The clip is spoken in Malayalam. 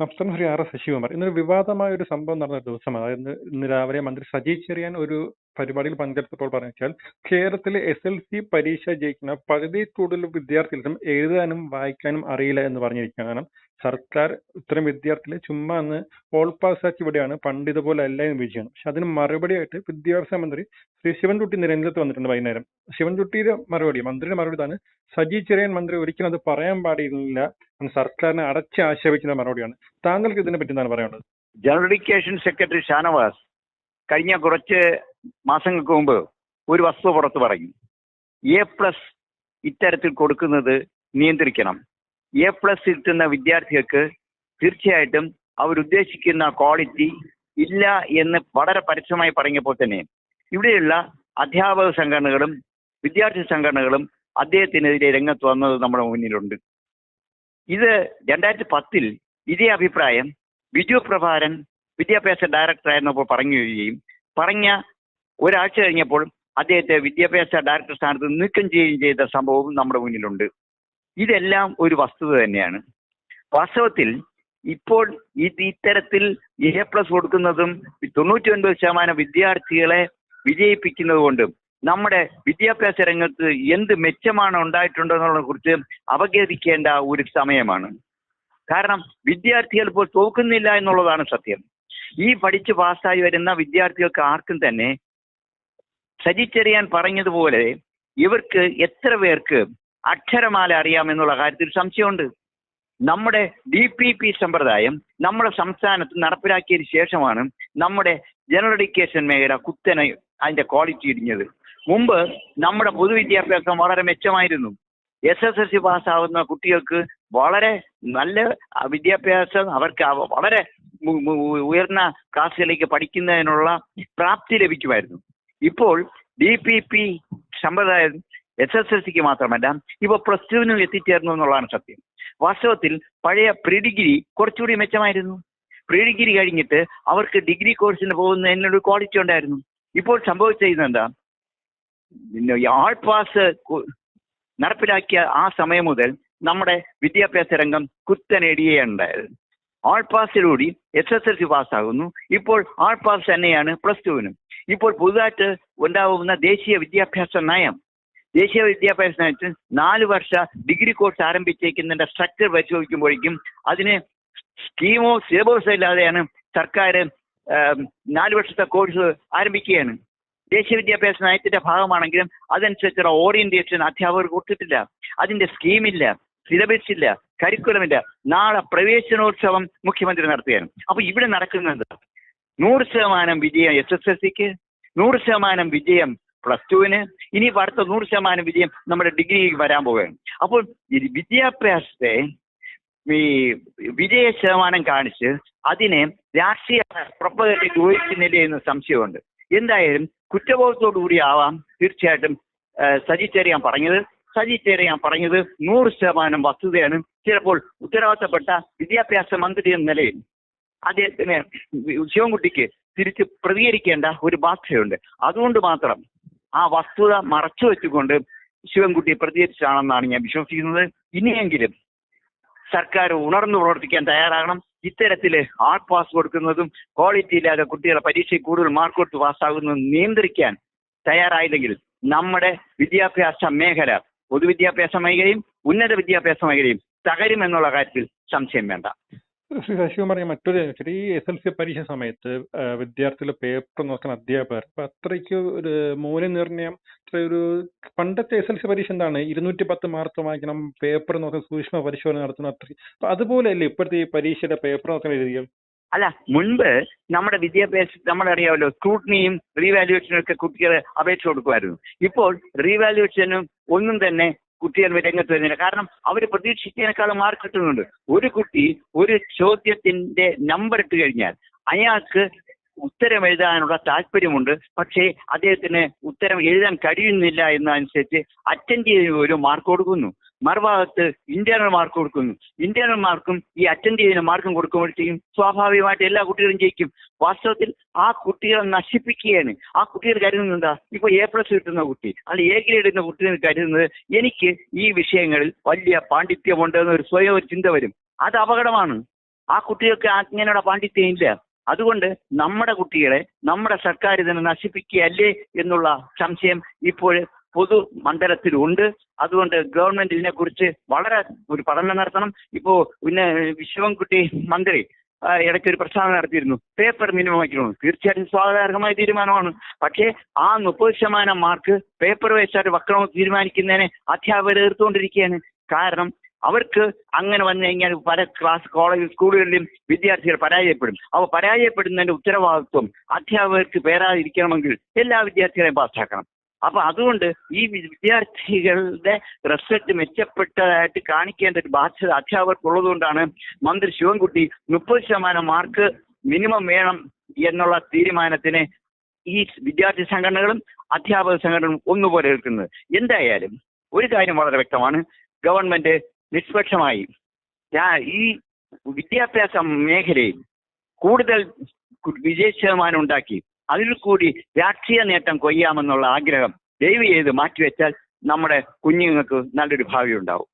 സംസ്ഥാന മന്ത്രി ആർ.എസ്. ശശികുമാർ ഇന്നൊരു വിവാദമായ ഒരു സംഭവം നടന്ന ഒരു ദിവസമാണ്. അതായത് ഇന്ന് രാവിലെ മന്ത്രി സജി ചെറിയാൻ ഒരു പരിപാടിയിൽ പങ്കെടുത്തപ്പോൾ പറഞ്ഞാൽ കേരളത്തിലെ SLC പരീക്ഷ ജയിക്കുന്ന പകുതി കൂടുതൽ വിദ്യാർത്ഥികൾക്കും എഴുതാനും വായിക്കാനും അറിയില്ല എന്ന് പറഞ്ഞിരിക്കുകയാണ്. കാരണം സർക്കാർ ഇത്തരം വിദ്യാർത്ഥികളെ ചുമ്മാ അന്ന് ഓൾ പാസ്സാക്കി ഇവിടെയാണ്, പണ്ട് ഇതുപോലെ അല്ല എന്ന് വിജയമാണ്. പക്ഷെ അതിന് മറുപടിയായിട്ട് വിദ്യാഭ്യാസ മന്ത്രി ശ്രീ ശിവൻകുട്ടി നിരന്തരത്ത് വന്നിട്ടുണ്ട് വൈകുന്നേരം. ശിവൻകുട്ടിയുടെ മറുപടി, മന്ത്രിയുടെ മറുപടി ഇതാണ്: സജി ചെറിയാൻ മന്ത്രി ഒരിക്കലും അത് പറയാൻ പാടില്ല, സർക്കാരിനെ അടച്ച് ആക്ഷേപിക്കുന്ന മറുപടിയാണ്. താങ്കൾക്ക് ഇതിനെ പറ്റി എന്താണ് പറയാനുള്ളത്? ജനറൽ എഡ്യൂക്കേഷൻ സെക്രട്ടറി ഷാനവാസ് കഴിഞ്ഞ കുറച്ച് മാസങ്ങൾക്ക് മുമ്പ് ഒരു വസ്തുത പുറത്തു പറഞ്ഞു. A+ ഇത്തരത്തിൽ കൊടുക്കുന്നത് നിയന്ത്രിക്കണം. A+ കിട്ടുന്ന വിദ്യാർത്ഥികൾക്ക് തീർച്ചയായിട്ടും അവരുദ്ദേശിക്കുന്ന ക്വാളിറ്റി ഇല്ല എന്ന് വളരെ പരസ്യമായി പറഞ്ഞപ്പോൾ തന്നെ ഇവിടെയുള്ള അധ്യാപക സംഘടനകളും വിദ്യാർത്ഥി സംഘടനകളും അദ്ദേഹത്തിനെതിരെ രംഗത്ത് വന്നത് നമ്മുടെ മുന്നിലുണ്ട്. ഇത് 2010 ഇതേ അഭിപ്രായം ബിജു പ്രഭാരൻ വിദ്യാഭ്യാസ ഡയറക്ടറായിരുന്നപ്പോൾ പറഞ്ഞു വരികയും പറഞ്ഞ ഒരാഴ്ച കഴിഞ്ഞപ്പോൾ അദ്ദേഹത്തെ വിദ്യാഭ്യാസ ഡയറക്ടർ സ്ഥാനത്ത് നീക്കം ചെയ്യുകയും ചെയ്ത സംഭവവും നമ്മുടെ മുന്നിലുണ്ട്. ഇതെല്ലാം ഒരു വസ്തുത തന്നെയാണ്. വാസ്തവത്തിൽ ഇപ്പോൾ ഇത്തരത്തിൽ A+ കൊടുക്കുന്നതും 99% വിദ്യാർത്ഥികളെ വിജയിപ്പിക്കുന്നത് കൊണ്ടും നമ്മുടെ വിദ്യാഭ്യാസ രംഗത്ത് എന്ത് മെച്ചമാണ് ഉണ്ടായിട്ടുണ്ടെന്നുള്ളതിനെ കുറിച്ച് അവഗണിക്കേണ്ട ഒരു സമയമാണ്. കാരണം വിദ്യാർത്ഥികൾ ഇപ്പോൾ തോക്കുന്നില്ല എന്നുള്ളതാണ് സത്യം. ഈ പഠിച്ച് പാസ്സായി വരുന്ന വിദ്യാർത്ഥികൾക്ക് ആർക്കും തന്നെ സജി ചെറിയാൻ പറഞ്ഞതുപോലെ ഇവർക്ക് എത്ര പേർക്ക് അക്ഷരമാല അറിയാമെന്നുള്ള കാര്യത്തിൽ സംശയമുണ്ട്. നമ്മുടെ DPP സമ്പ്രദായം നമ്മുടെ സംസ്ഥാനത്ത് നടപ്പിലാക്കിയതിന് ശേഷമാണ് നമ്മുടെ ജനറൽ എഡ്യൂക്കേഷൻ മേഖല കുത്തനെ അതിന്റെ ക്വാളിറ്റി ഇടിഞ്ഞത്. മുമ്പ് നമ്മുടെ പൊതുവിദ്യാഭ്യാസം വളരെ മെച്ചമായിരുന്നു. SSLC പാസ്സാവുന്ന കുട്ടികൾക്ക് വളരെ നല്ല വിദ്യാഭ്യാസം, അവർക്ക് വളരെ ഉയർന്ന ക്ലാസ്സുകളിലേക്ക് പഠിക്കുന്നതിനുള്ള പ്രാപ്തി ലഭിക്കുമായിരുന്നു. ഇപ്പോൾ DPP സമ്പ്രദായം SSLCക്ക് മാത്രമല്ല ഇപ്പോൾ +2 എത്തിച്ചേർന്നു എന്നുള്ളതാണ് സത്യം. വാസ്തവത്തിൽ പഴയ പ്രീ ഡിഗ്രി കുറച്ചുകൂടി മെച്ചമായിരുന്നു. പ്രീ ഡിഗ്രി കഴിഞ്ഞിട്ട് അവർക്ക് ഡിഗ്രി കോഴ്സിന് പോകുന്നതിനൊരു ക്വാളിറ്റി ഉണ്ടായിരുന്നു. ഇപ്പോൾ സംഭവിച്ചിരുന്നത് എന്താ? ആൾ പാസ് നടപ്പിലാക്കിയ ആ സമയം മുതൽ നമ്മുടെ വിദ്യാഭ്യാസ രംഗം കുത്തനെടിയുണ്ടായത്. ആൾ പാസിലൂടെ SSLC പാസ്സാകുന്നു. ഇപ്പോൾ ആൾ പാസ് തന്നെയാണ് +2. ഇപ്പോൾ പുതുതായിട്ട് ഉണ്ടാവുന്ന ദേശീയ വിദ്യാഭ്യാസ നയം, ദേശീയ വിദ്യാഭ്യാസ നയത്തിൽ 4 വർഷ ഡിഗ്രി കോഴ്സ് ആരംഭിച്ചേക്കുന്നതിന്റെ സ്ട്രക്ചർ പരിശോധിക്കുമ്പോഴേക്കും അതിന് സ്കീമോ സിലബസോ ഇല്ലാതെയാണ് സർക്കാർ 4 വർഷത്തെ കോഴ്സ് ആരംഭിക്കുകയാണ്. ദേശീയ വിദ്യാഭ്യാസ നയത്തിന്റെ ഭാഗമാണെങ്കിലും അതനുസരിച്ചുള്ള ഓറിയന്റേഷൻ അധ്യാപകർ കൊടുത്തിട്ടില്ല. അതിന്റെ സ്കീമില്ല, സിലബസ് ഇല്ല, കരിക്കുലമില്ല. നാളെ പ്രവേശനോത്സവം മുഖ്യമന്ത്രി നടത്തുകയാണ്. അപ്പൊ ഇവിടെ നടക്കുന്നത് 100% വിജയം SSLCക്ക്, 100% വിജയം +2-ന്, ഇനി അടുത്ത 100% വിജയം നമ്മുടെ ഡിഗ്രിക്ക് വരാൻ പോവുകയാണ്. അപ്പോൾ വിദ്യാഭ്യാസത്തെ ഈ വിജയ ശതമാനം കാണിച്ച് അതിനെ രാഷ്ട്രീയ പ്രൊപ്പഗൻഡയ്ക്ക് ഉപയോഗിക്കുന്നില്ല എന്ന് സംശയമുണ്ട്. എന്തായാലും കുറ്റബോധത്തോടു കൂടി ആവാം തീർച്ചയായിട്ടും സജി ചെറിയാൻ പറഞ്ഞത്. സജി ചെറിയാൻ പറഞ്ഞത് 100% വസ്തുതയാണ്. ചിലപ്പോൾ ഉത്തരവാദിത്തപ്പെട്ട വിദ്യാഭ്യാസ മന്ത്രി എന്ന നിലയിൽ അദ്ദേഹത്തിന് ശിവൻകുട്ടിക്ക് തിരിച്ച് പ്രതികരിക്കേണ്ട ഒരു ബാധ്യതയുണ്ട്. അതുകൊണ്ട് മാത്രം ആ വസ്തുത മറച്ചു വെച്ചുകൊണ്ട് ശിവൻകുട്ടി പ്രതികരിച്ചാണെന്നാണ് ഞാൻ വിശ്വസിക്കുന്നത്. ഇനിയെങ്കിലും സർക്കാർ ഉണർന്നു പ്രവർത്തിക്കാൻ തയ്യാറാകണം. ഇത്തരത്തിൽ ആൾ പാസ് കൊടുക്കുന്നതും ക്വാളിറ്റി ഇല്ലാതെ കുട്ടികളെ പരീക്ഷയിൽ കൂടുതൽ മാർക്ക് കൊടുത്ത് പാസ്സാകുന്നതും നിയന്ത്രിക്കാൻ തയ്യാറായില്ലെങ്കിൽ നമ്മുടെ വിദ്യാഭ്യാസ മേഖല, പൊതുവിദ്യാഭ്യാസ മേഖലയും ഉന്നത വിദ്യാഭ്യാസ മേഖലയും തകരുമെന്നുള്ള കാര്യത്തിൽ സംശയം വേണ്ട. ശ്രീ ശശികുമാർ, മറ്റൊരു ഈ SLC പരീക്ഷ സമയത്ത് വിദ്യാർത്ഥികൾ പേപ്പർ നോക്കുന്ന അധ്യാപകർ അത്രയ്ക്ക് ഒരു മൂല്യനിർണ്ണയം, ഒരു പണ്ടത്തെ SLC പരീക്ഷ എന്താണ് 210 മാർക്ക് വാങ്ങിക്കണം, പേപ്പർ നോക്കാൻ സൂക്ഷ്മ പരിശോധന നടത്തുന്ന അത്രയും. അപ്പൊ അതുപോലെയല്ലേ ഇപ്പോഴത്തെ ഈ പരീക്ഷയുടെ പേപ്പർ നോക്കുന്ന രീതികൾ? അല്ല, മുൻപ് നമ്മുടെ വിദ്യാഭ്യാസം നമ്മളറിയാമല്ലോ, സ്ക്രൂട്ടനിയും റീവാലുവേഷനും ഒക്കെ കുട്ടികൾ അപേക്ഷ കൊടുക്കുമായിരുന്നു. ഇപ്പോൾ റീവാലുവേഷനും ഒന്നും തന്നെ കുട്ടികൾ രംഗത്ത് വരുന്നില്ല. കാരണം അവർ പ്രതീക്ഷിച്ചതിനേക്കാളും മാർക്ക് കിട്ടുന്നുണ്ട്. ഒരു കുട്ടി ഒരു ചോദ്യത്തിന്റെ നമ്പർ ഇട്ട് കഴിഞ്ഞാൽ അയാൾക്ക് ഉത്തരം എഴുതാനുള്ള താല്പര്യമുണ്ട്, പക്ഷേ അദ്ദേഹത്തിന് ഉത്തരം എഴുതാൻ കഴിയുന്നില്ല എന്നതനുസരിച്ച് അറ്റൻഡ് ചെയ്തതിന് ഒരു മാർക്ക് കൊടുക്കുന്നു. മറുഭാഗത്ത് ഇന്റേണൽ മാർക്ക് കൊടുക്കുന്നു. ഇന്റേണൽ മാർക്കും ഈ അറ്റൻഡ് ചെയ്തതിന് മാർക്കും കൊടുക്കുമ്പോഴത്തേക്കും സ്വാഭാവികമായിട്ട് എല്ലാ കുട്ടികളും ജയിക്കും. വാസ്തവത്തിൽ ആ കുട്ടികളെ നശിപ്പിക്കുകയാണ്. ആ കുട്ടികൾ കരുതുന്നുണ്ടാ, ഇപ്പൊ A+ കിട്ടുന്ന കുട്ടി അല്ലെങ്കിൽ A ഗ്രേഡ് കിട്ടുന്ന കുട്ടികൾ കരുതുന്നത് എനിക്ക് ഈ വിഷയങ്ങളിൽ വലിയ പാണ്ഡിത്യമുണ്ട് എന്നൊരു സ്വയം ഒരു ചിന്ത വരും. അത് അപകടമാണ്. ആ കുട്ടികൾക്ക് അങ്ങനെയുള്ള പാണ്ഡിത്യം ഇല്ല. അതുകൊണ്ട് നമ്മുടെ കുട്ടികളെ നമ്മുടെ സർക്കാർ ഇതിനെ നശിപ്പിക്കുകയല്ലേ എന്നുള്ള സംശയം ഇപ്പോൾ പൊതു മണ്ഡലത്തിലുണ്ട്. അതുകൊണ്ട് ഗവൺമെന്റ് ഇതിനെക്കുറിച്ച് വളരെ ഒരു പഠനം നടത്തണം. ഇപ്പോ പിന്നെ ശിവൻകുട്ടി മന്ത്രി ഇടയ്ക്ക് ഒരു പ്രസ്താവന നടത്തിയിരുന്നു, പേപ്പർ മിനിമം വയ്ക്കണമെന്ന്. തീർച്ചയായിട്ടും സ്വാഗതാർഹമായ തീരുമാനമാണ്. പക്ഷേ ആ 30% മാർക്ക് പേപ്പർ വെച്ചായിട്ട് വക്കണമെന്ന് തീരുമാനിക്കുന്നതിനെ അധ്യാപകർ എതിർത്തുകൊണ്ടിരിക്കുകയാണ്. കാരണം അവർക്ക് അങ്ങനെ വന്നു കഴിഞ്ഞാൽ പല കോളേജ് സ്കൂളുകളിലും വിദ്യാർത്ഥികൾ പരാജയപ്പെടും. അവ പരാജയപ്പെടുന്നതിന്റെ ഉത്തരവാദിത്വം അധ്യാപകർക്ക് പേരാതിരിക്കണമെങ്കിൽ എല്ലാ വിദ്യാർത്ഥികളെയും പാസ്സാക്കണം. അപ്പൊ അതുകൊണ്ട് ഈ വിദ്യാർത്ഥികളുടെ റിസൾട്ട് മെച്ചപ്പെട്ടതായിട്ട് കാണിക്കേണ്ട ഒരു ബാധ്യത അധ്യാപകർക്കുള്ളത് കൊണ്ടാണ് മന്ത്രി ശിവൻകുട്ടി 30% മാർക്ക് മിനിമം വേണം എന്നുള്ള തീരുമാനത്തിന് ഈ വിദ്യാർത്ഥി സംഘടനകളും അധ്യാപക സംഘടനകളും ഒന്നുപോലെ എടുക്കുന്നത്. എന്തായാലും ഒരു കാര്യം വളരെ വ്യക്തമാണ്, ഗവൺമെന്റ് നിഷ്പക്ഷമായി ഈ വിദ്യാഭ്യാസ മേഖലയിൽ കൂടുതൽ വിജയ ശതമാനം ഉണ്ടാക്കി അതിൽ കൂടി രാഷ്ട്രീയ നേട്ടം കൊയ്യാമെന്നുള്ള ആഗ്രഹം ദയവ് ചെയ്ത് മാറ്റിവെച്ചാൽ നമ്മുടെ കുഞ്ഞുങ്ങൾക്ക് നല്ലൊരു ഭാവി ഉണ്ടാവും.